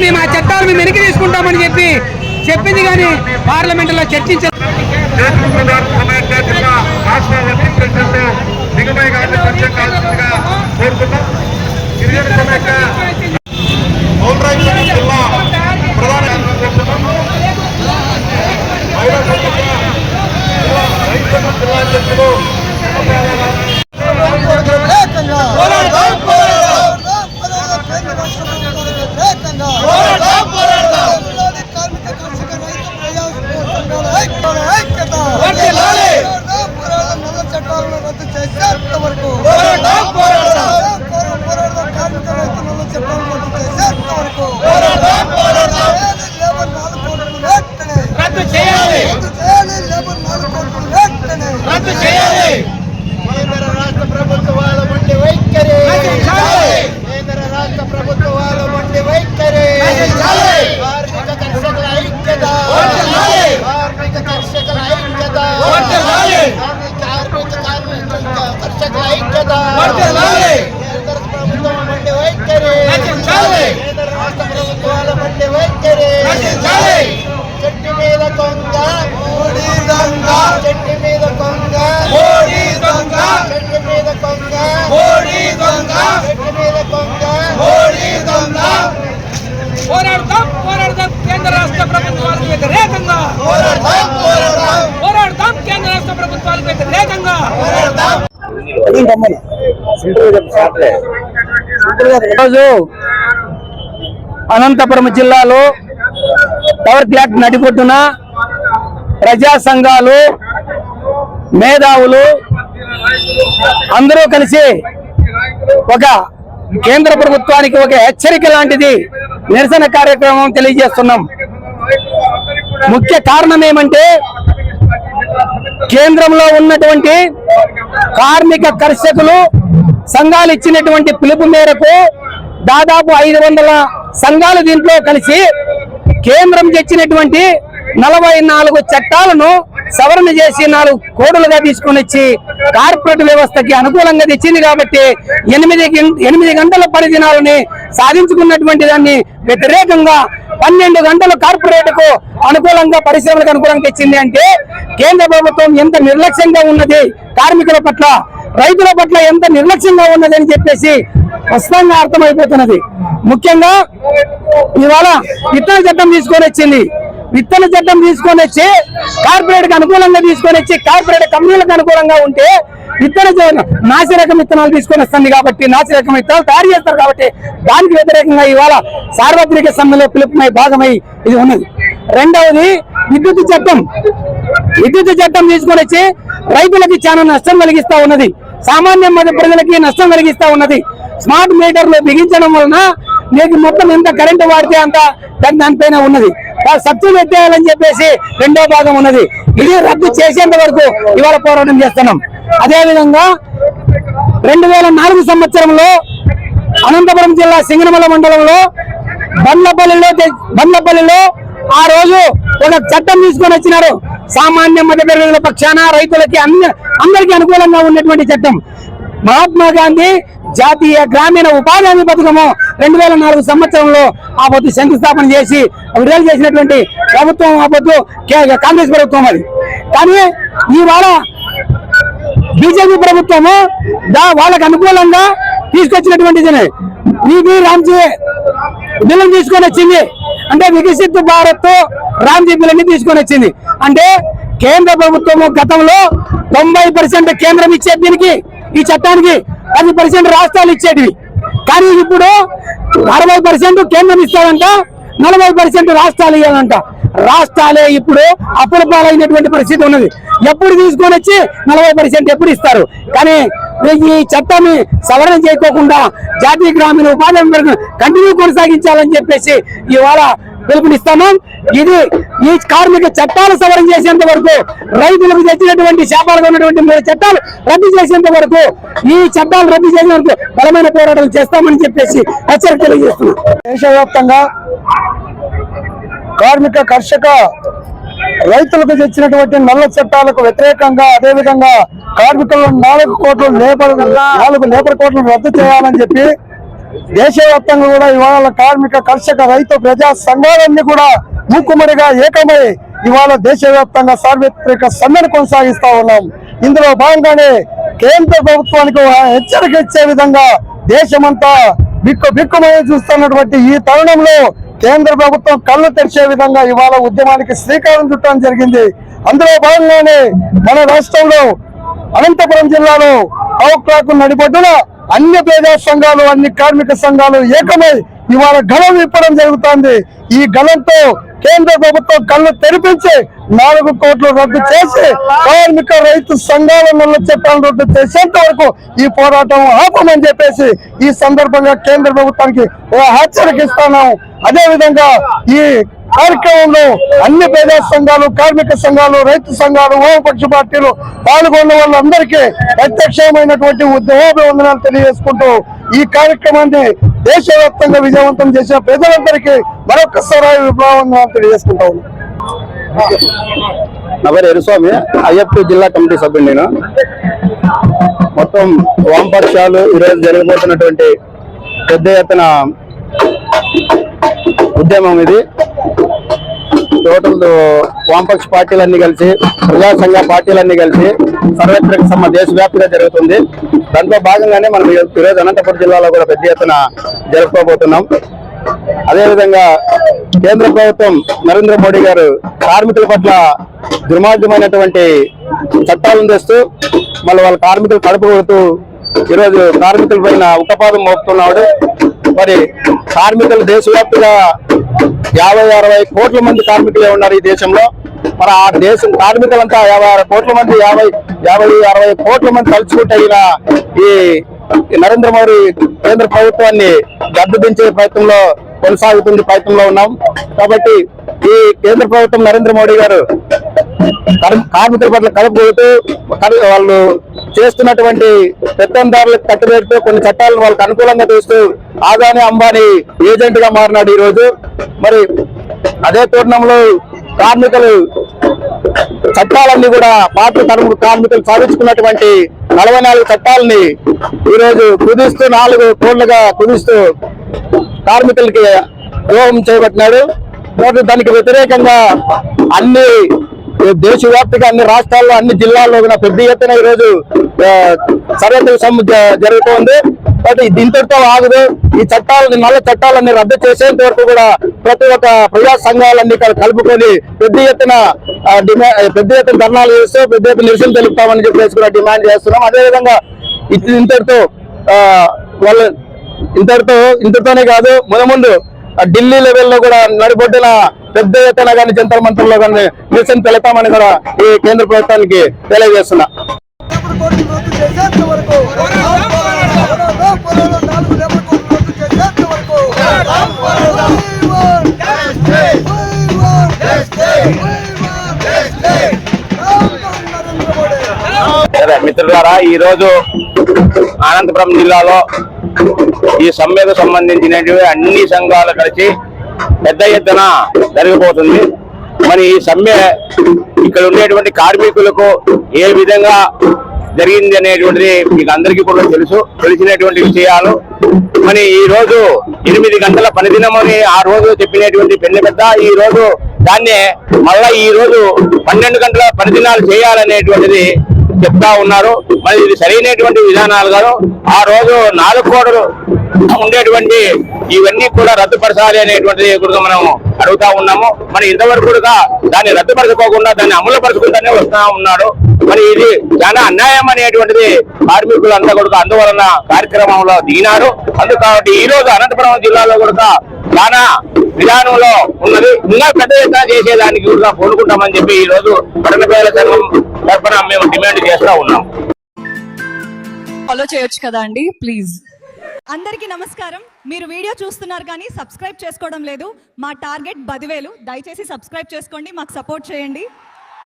మేము ఆ చట్టాలు మేము వెనక్కి తీసుకుంటామని చెప్పింది కానీ పార్లమెంటులో చర్చించారు. కేంద్ర రాష్ట్ర ప్రభుత్వాలకు వ్యతిరేకంగా పోరాడతాం. కేంద్ర రాష్ట్ర ప్రభుత్వాలకు వ్యతిరేకంగా ఈరోజు అనంతపురం జిల్లాలో పవర్ ప్లాంట్ నడిపొట్టున ప్రజా సంఘాలు, మేధావులు అందరూ కలిసి ఒక కేంద్ర ప్రభుత్వానికి ఒక హెచ్చరిక లాంటిది నిరసన కార్యక్రమం తెలియజేస్తున్నాం. ముఖ్య కారణం ఏమంటే కేంద్రంలో ఉన్నటువంటి కార్మిక కర్షకులు సంఘాలు ఇచ్చినటువంటి పిలుపు మేరకు దాదాపు 500 సంఘాలు దీంట్లో కలిసి కేంద్రం తెచ్చినటువంటి 44 చట్టాలను సవరణ చేసి 4 కోడులుగా తీసుకొని వచ్చి కార్పొరేట్ వ్యవస్థకి అనుకూలంగా తెచ్చింది. కాబట్టి 8 గంటల పని దినాలని సాధించుకున్నటువంటి దాన్ని వ్యతిరేకంగా 12 గంటలు కార్పొరేట్ కు అనుకూలంగా, పరిశ్రమలకు అనుకూలంగా తెచ్చింది. అంటే కేంద్ర ప్రభుత్వం ఎంత నిర్లక్ష్యంగా ఉన్నది, కార్మికుల పట్ల, రైతుల పట్ల ఎంత నిర్లక్ష్యంగా ఉన్నదని చెప్పేసి స్పష్టంగా అర్థమైపోతున్నది. ముఖ్యంగా ఇవాళ విత్తన చట్టం తీసుకొని వచ్చింది. విత్తన చట్టం తీసుకొని వచ్చి కార్పొరేట్ కి అనుకూలంగా తీసుకొని వచ్చి కార్పొరేట్ కంపెనీలకు అనుకూలంగా ఉంటే నాసిరకం విత్తనాలు తీసుకొని వస్తుంది. కాబట్టి నాసిరకం విత్తనాలు తయారు చేస్తారు. కాబట్టి దానికి వ్యతిరేకంగా ఇవాళ సార్వత్రిక సమ్మెలో పిలుపుమై భాగమై ఇది ఉన్నది. రెండవది విద్యుత్ చట్టం తీసుకొని వచ్చి రైతులకి చాలా నష్టం కలిగిస్తా ఉన్నది. సామాన్య మధ్య ప్రజలకి నష్టం కలిగిస్తా ఉన్నది. స్మార్ట్ మీటర్లు బిగించడం వలన మీకు మొత్తం ఎంత కరెంటు వాడితే అంత దానిపైన ఉన్నది. సబ్సిడీ ఎత్తేయాలని చెప్పేసి రెండో భాగం ఉన్నది. ఇది రద్దు చేసేంత వరకు ఇవాళ పోరాటం చేస్తున్నాం. అదేవిధంగా 2004 సంవత్సరంలో అనంతపురం జిల్లా సింగనమల మండలంలో బండ్లపల్లిలో ఆ రోజు ఒక చట్టం తీసుకొని వచ్చినారు. సామాన్య మధ్యతరగతుల పక్షాన రైతులకి అందరికీ అనుకూలంగా ఉన్నటువంటి చట్టం. మహాత్మా గాంధీ జాతీయ గ్రామీణ ఉపాధి హామీ పథకము 2004 సంవత్సరంలో ఆ పొద్దు శంకుస్థాపన చేసి విడుదల చేసినటువంటి ప్రభుత్వం ఆ పొద్దు కాంగ్రెస్ ప్రభుత్వం. అది కానీ ఇవాళ బీజేపీ ప్రభుత్వము వాళ్ళకు అనుకూలంగా తీసుకొచ్చినటువంటిది రామ్జీ బిల్లును తీసుకొని వచ్చింది. అంటే వికసిత్ భారత్ రామ్జీ బిల్లుని తీసుకొని వచ్చింది. అంటే కేంద్ర ప్రభుత్వము గతంలో 90% కేంద్రం ఇచ్చే దీనికి ఈ చట్టానికి 10% రాష్ట్రాలు ఇచ్చేటివి. కానీ ఇప్పుడు 60% కేంద్రం ఇస్తారంట, 40% రాష్ట్రాలు ఇవ్వాలంట. రాష్ట్రాలే ఇప్పుడు అప్పుల పాలైనటువంటి పరిస్థితి ఉన్నది. ఎప్పుడు తీసుకొని వచ్చి 40% ఎప్పుడు ఇస్తారు? కానీ ఈ చట్టాన్ని సవరణ చేయకోకుండా జాతీయ గ్రామీణ ఉపాధి కంటిన్యూ కొనసాగించాలని చెప్పేసి ఇవాళ పిలుపునిస్తున్నాం. ఇది ఈ కార్మిక చట్టాలు సవరణ చేసేంత వరకు, రైతులకు తెచ్చినటువంటి శాపాలుగా ఉన్నటువంటి 3 చట్టాలు రద్దు చేసేంత వరకు, ఈ చట్టాలు రద్దు చేసే వరకు బలమైన పోరాటం చేస్తామని చెప్పేసి హెచ్చరిక తెలియజేస్తున్నాం. దేశవ్యాప్తంగా కార్మిక కర్షక రైతులకు తెచ్చినటువంటి నల్ల చట్టాలకు వ్యతిరేకంగా, అదేవిధంగా కార్మికులను 4 లేబర్ కోట్లను రద్దు చేయాలని చెప్పి దేశవ్యాప్తంగా కూడా ఇవాళ కార్మిక కర్షక రైతు ప్రజా సంఘాలన్నీ కూడా మూకుమ్మడిగా ఏకమై ఇవాళ దేశవ్యాప్తంగా సార్వత్రిక సమ్మెను కొనసాగిస్తా ఉన్నాం. ఇందులో భాగంగానే కేంద్ర ప్రభుత్వానికి హెచ్చరిక ఇచ్చే విధంగా దేశమంతా బిక్కుమని చూస్తున్నటువంటి ఈ తరుణంలో కేంద్ర ప్రభుత్వం కళ్ళు తెరిచే విధంగా ఇవాళ ఉద్యమానికి శ్రీకారం చుట్టడం జరిగింది. అందులో భాగంగానే మన రాష్ట్రంలో అనంతపురం జిల్లాలో అవక్రాకు నడిబొడ్డున అన్ని ప్రజా సంఘాలు అన్ని కార్మిక సంఘాలు ఏకమై ఇవాళ గళం విప్పడం జరుగుతోంది. ఈ గళంతో కేంద్ర ప్రభుత్వం కళ్ళు తెరిపించి 4 కోట్లు రద్దు చేసి కార్మిక రైతు సంఘాల నల్ల చట్టాలను రద్దు చేసేంత వరకు ఈ పోరాటం ఆపమని చెప్పేసి ఈ సందర్భంగా కేంద్ర ప్రభుత్వానికి హెచ్చరిక ఇస్తున్నాం. అదే విధంగా ఈ కార్యక్రమంలో అన్ని ప్రజా సంఘాలు కార్మిక సంఘాలు రైతు సంఘాలు వామపక్ష పార్టీలు పాల్గొన్న వాళ్ళందరికీ ప్రత్యక్షమైనటువంటి ఉద్యమాభివందనాలు తెలియజేసుకుంటూ ఈ కార్యక్రమాన్ని దేశవ్యాప్తంగా విజయవంతం చేసిన ప్రజలందరికీ మరొకసారి విప్లవందనాలు తెలియజేసుకుంటా ఉన్నాం. నా పేరు ఎరుస్వామి, అయ్యప్ప జిల్లా కమిటీ సభ్యుడు. నేను మొత్తం వామపక్షాలు ఈరోజు జరగబోతున్నటువంటి పెద్ద ఎత్తున ఉద్యమం ఇది. టోటల్ వామపక్ష పార్టీలన్నీ కలిసి ప్రజా సంఘ పార్టీలన్నీ కలిసి సార్వత్రిక సమ్మె దేశవ్యాప్తంగా జరుగుతుంది. దాంట్లో భాగంగానే మనం ఈరోజు అనంతపురం జిల్లాలో కూడా పెద్ద ఎత్తున జరుపుకోబోతున్నాం. అదేవిధంగా కేంద్ర ప్రభుత్వం నరేంద్ర మోడీ గారు కార్మికుల పట్ల దుర్మార్గమైనటువంటి చట్టాలను తెస్తూ మళ్ళీ వాళ్ళ కార్మికులు కడుపు కొడుతూ ఈరోజు కార్మికుల పైన ఉక్కపోతం మోపుతున్నాడు. మరి కార్మికులు దేశవ్యాప్తంగా 50-60 కోట్ల మంది కార్మికులే ఉన్నారు ఈ దేశంలో. మరి ఆ దేశం కార్మికులంతా 50-60 కోట్ల మంది 50-60 కోట్ల మంది తలుచుకుంటే ఈ నరేంద్ర మోడీ కేంద్ర ప్రభుత్వాన్ని గద్దెదించే ప్రయత్నంలో ఉన్నాం. కాబట్టి ఈ కేంద్ర ప్రభుత్వం నరేంద్ర మోడీ గారు కార్మికుల పట్ల కలుపుతూ వాళ్ళు చేస్తున్నటువంటి పెత్తందారులకు కట్టుబెడుతూ కొన్ని చట్టాలను వాళ్ళకి అనుకూలంగా తీస్తూ ఆదాని అంబానీ ఏజెంట్ గా మారినాడు ఈ రోజు. మరి అదే తరుణంలో కార్మికులు చట్టాలన్నీ కూడా పాత తరము కార్మికులు సాధించుకున్నటువంటి 44 చట్టాలని ఈరోజు కుదిస్తూ 4 కోట్లుగా కుదిస్తూ కార్మికులకి ద్రోహం చేపట్టినాడు. దానికి వ్యతిరేకంగా అన్ని దేశవ్యాప్తంగా అన్ని రాష్ట్రాల్లో అన్ని జిల్లాల్లో కూడా పెద్ద ఎత్తున ఈరోజు సర్వత్రిక సమ్మె జరుగుతోంది. కాబట్టి ఇంతటితో ఆగదు. ఈ నల్ల చట్టాలన్నీ రద్దు చేసేంత వరకు కూడా ప్రతి ఒక్క ప్రజా సంఘాలన్నీ కలుపుకొని పెద్ద ఎత్తున ధర్నాలు చేస్తూ పెద్ద ఎత్తున నిరసన తెలుపుతామని చెప్పేసి కూడా డిమాండ్ చేస్తున్నాం. అదేవిధంగా ఇంతటితోనే కాదు, ముందు ఢిల్లీ లెవెల్లో కూడా నడిబొడ్డున పెద్ద ఎత్తున కానీ జంతర్ మంతర్లో కానీ నిరసన తెలుపుతామని కూడా ఈ కేంద్ర ప్రభుత్వానికి తెలియజేస్తున్నా. మిత్రులారా, ఈ రోజు అనంతపురం జిల్లాలో ఈ సమ్మెకు సంబంధించినటువంటి అన్ని సంఘాలు కలిసి పెద్ద ఎత్తున జరగబోతుంది. మరి ఈ సమ్మె ఇక్కడ ఉండేటువంటి కార్మికులకు ఏ విధంగా జరిగింది అనేటువంటిది మీకు అందరికీ కూడా తెలిసినటువంటి విషయాలు. మరి ఈ రోజు 8 గంటల పనిదినం అని ఆ రోజు చెప్పినటువంటి పెద్ద ఈ రోజు దాన్ని మళ్ళా ఈ రోజు 12 గంటల పనిదినాలు చేయాలనేటువంటిది చెప్తా ఉన్నారు. మరి ఇది సరైనటువంటి విధానాలు కాదు. ఆ రోజు 4 కోట్లు ఉండేటువంటి ఇవన్నీ కూడా రద్దుపరచాలి అనేటువంటిది కూడా మనం అడుగుతా ఉన్నాము. మరి ఇంతవరకు కూడా దాన్ని రద్దుపరచుకోకుండా దాన్ని అమలుపరచుకుంటూనే వస్తా ఉన్నాడు. మరి ఇది చాలా అన్యాయం అనేటువంటిది కార్మికులంతా కూడా అందువలన కార్యక్రమంలో దిగినారు. కాబట్టి ఈ రోజు అనంతపురం జిల్లాలో కూడా చాలా విధానంలో ఉన్నది. ఇంకా పెద్ద ఎత్తున చేసేదానికి కూడా కోరుకుంటామని చెప్పి ఈ రోజు పట్టణపేదల సంఘం తరఫున మేము డిమాండ్ చేస్తా ఉన్నాం. ఫాలో చేయొచ్చు కదా అండి ప్లీజ్. అందరికీ నమస్కారం. మీరు వీడియో చూస్తున్నారు కానీ సబ్స్క్రైబ్ చేసుకోవడం లేదు. మా టార్గెట్ 10,000. దయచేసి సబ్స్క్రైబ్ చేసుకోండి, మాకు సపోర్ట్ చేయండి.